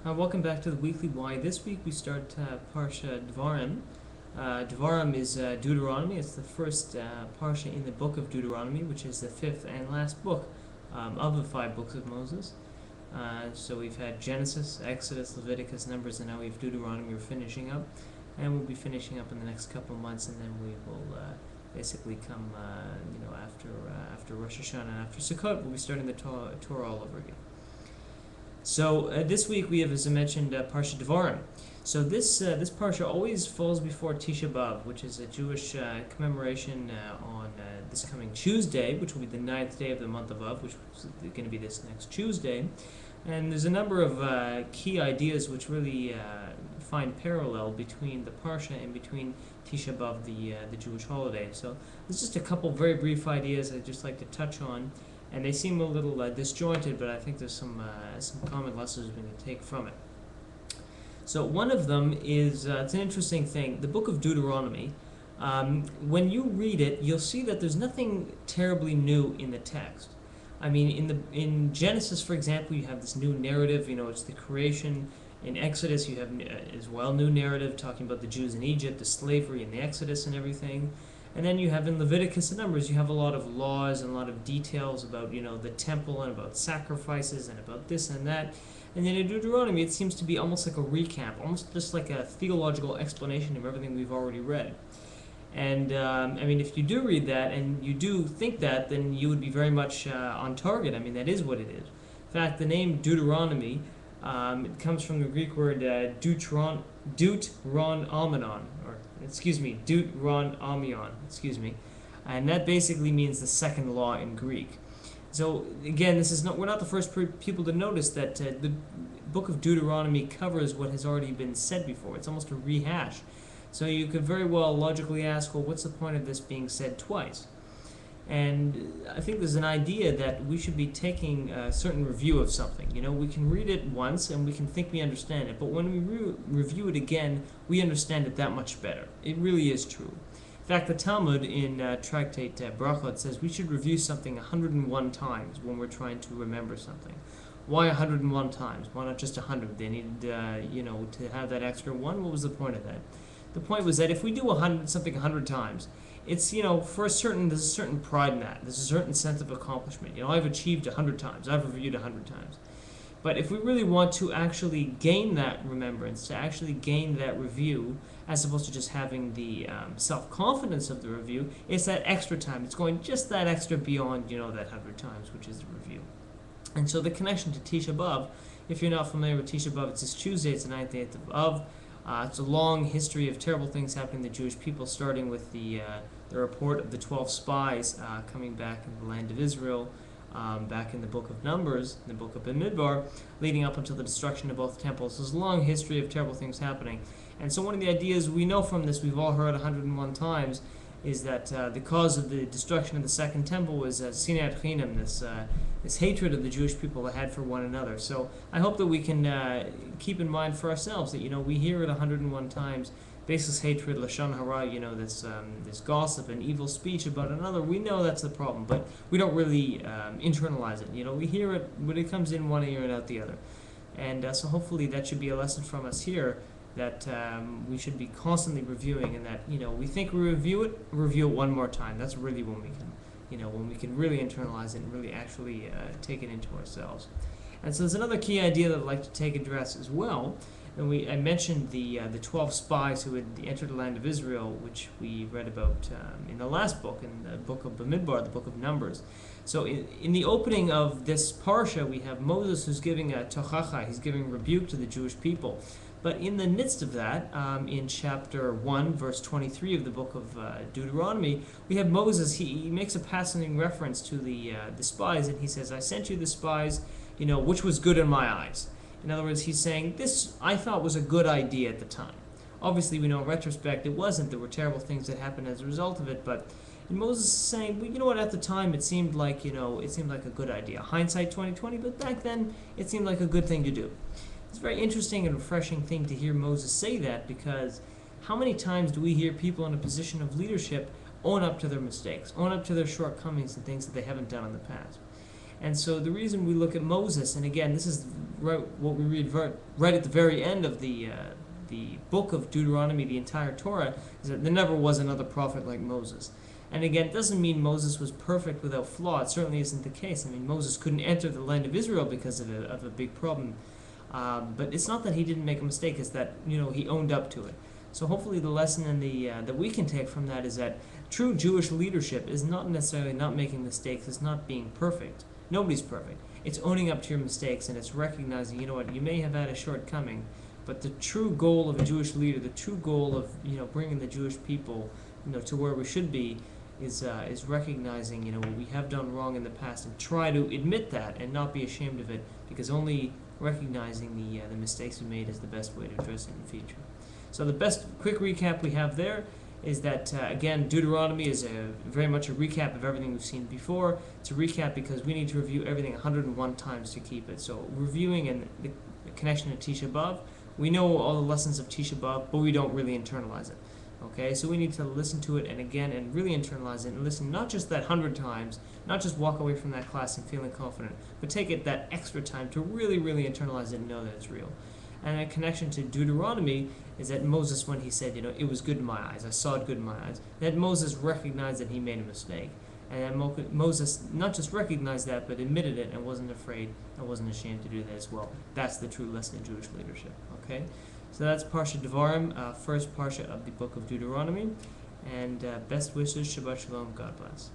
Welcome back to the Weekly Why. This week we start Parsha Devarim. Devarim is Deuteronomy. It's the first Parsha in the book of Deuteronomy, which is the fifth and last book of the five books of Moses. So we've had Genesis, Exodus, Leviticus, Numbers, and now we have Deuteronomy we're finishing up. And we'll be finishing up in the next couple of months, and then we will basically come, after Rosh Hashanah and after Sukkot, we'll be starting the Torah all over again. So this week we have, as I mentioned, Parsha Devarim. So this parsha always falls before Tisha B'Av, which is a Jewish commemoration on this coming Tuesday, which will be the 9th day of the month of Av, which is going to be this next Tuesday. And there's a number of key ideas which really find parallel between the parsha and between Tisha B'Av, the Jewish holiday. So there's just a couple very brief ideas I'd just like to touch on. And they seem a little disjointed, but I think there's some common lessons we can take from it. So one of them is, it's an interesting thing, the book of Deuteronomy. When you read it, you'll see that there's nothing terribly new in the text. I mean, in Genesis, for example, you have this new narrative, it's the creation. In Exodus, you have as well new narrative talking about the Jews in Egypt, the slavery and the Exodus and everything. And then you have in Leviticus and Numbers, you have a lot of laws and a lot of details about, the temple and about sacrifices and about this and that. And then in Deuteronomy, it seems to be almost like a recap, almost just like a theological explanation of everything we've already read. And, if you do read that and you do think that, then you would be very much on target. that is what it is. In fact, the name Deuteronomy, it comes from the Greek word deuteron amion, and that basically means the second law in Greek. So again, we're not the first people to notice that the book of Deuteronomy covers what has already been said before. It's almost a rehash. So you could very well logically ask, well, what's the point of this being said twice? And I think there's an idea that we should be taking a certain review of something. We can read it once and we can think we understand it, but when we review it again, we understand it that much better. It really is true. In fact, the Talmud in Tractate Brachot says we should review something 101 times when we're trying to remember something. Why 101 times? Why not just 100? They needed, to have that extra one. What was the point of that? The point was that if we do something 100 times, it's, there's a certain pride in that. There's a certain sense of accomplishment. I've achieved 100 times. I've reviewed 100 times. But if we really want to actually gain that remembrance, to actually gain that review, as opposed to just having the self-confidence of the review, it's that extra time. It's going just that extra beyond, that 100 times, which is the review. And so the connection to Tisha B'Av, if you're not familiar with Tisha B'Av, it's this Tuesday, it's the 9th day of Av. It's a long history of terrible things happening to the Jewish people, starting with the report of the 12 spies coming back in the land of Israel, back in the book of Numbers, the book of Bamidbar, leading up until the destruction of both temples. There's a long history of terrible things happening. And so one of the ideas we know from this, we've all heard 101 times, is that the cause of the destruction of the second temple was sinat chinam, this hatred of the Jewish people had for one another. So I hope that we can keep in mind for ourselves that we hear it 101 times, baseless hatred, lashon hara, this gossip and evil speech about another. We know that's the problem, but we don't really internalize it. We hear it when it comes in one ear and out the other. And so hopefully that should be a lesson from us here, that we should be constantly reviewing, and that we think we review it one more time. That's really when we can really internalize it and really actually take it into ourselves. And so there's another key idea that I'd like to address as well. And I mentioned the 12 spies who had entered the land of Israel, which we read about in the last book, in the book of Bamidbar, the book of Numbers. So in the opening of this parsha, we have Moses who's giving a tochacha, he's giving rebuke to the Jewish people. But in the midst of that, in chapter 1, verse 23 of the book of Deuteronomy, we have Moses, he makes a passing reference to the spies, and he says, I sent you the spies, which was good in my eyes. In other words, he's saying, this I thought was a good idea at the time. Obviously, we know in retrospect it wasn't. There were terrible things that happened as a result of it, but Moses is saying, well, you know what, at the time it seemed like, a good idea. Hindsight 2020, but back then it seemed like a good thing to do. It's a very interesting and refreshing thing to hear Moses say that, because how many times do we hear people in a position of leadership own up to their mistakes, own up to their shortcomings and things that they haven't done in the past? And so the reason we look at Moses, and again, this is what we read right at the very end of the book of Deuteronomy, the entire Torah, is that there never was another prophet like Moses. And again, it doesn't mean Moses was perfect without flaw. It certainly isn't the case. I mean, Moses couldn't enter the land of Israel because of a big problem. But it's not that he didn't make a mistake, it's that, he owned up to it. So hopefully the lesson that we can take from that is that true Jewish leadership is not necessarily not making mistakes, it's not being perfect. Nobody's perfect. It's owning up to your mistakes, and it's recognizing, you may have had a shortcoming, but the true goal of a Jewish leader, the true goal of, bringing the Jewish people, to where we should be, is recognizing, what we have done wrong in the past, and try to admit that and not be ashamed of it, because only recognizing the mistakes we made is the best way to address it in the future. So the best quick recap we have there is that, again, Deuteronomy is very much a recap of everything we've seen before. It's a recap because we need to review everything 101 times to keep it. So reviewing and the connection to Tisha B'Av, we know all the lessons of Tisha B'Av, but we don't really internalize it. Okay, so we need to listen to it and again and really internalize it and listen not just that 100 times, not just walk away from that class and feeling confident, but take it that extra time to really, really internalize it and know that it's real. And a connection to Deuteronomy is that Moses, when he said, it was good in my eyes, I saw it good in my eyes, that Moses recognized that he made a mistake. And that Moses not just recognized that, but admitted it and wasn't afraid and wasn't ashamed to do that as well. That's the true lesson in Jewish leadership. Okay? So that's Parsha Devarim, first Parsha of the book of Deuteronomy. And best wishes, Shabbat Shalom, God bless.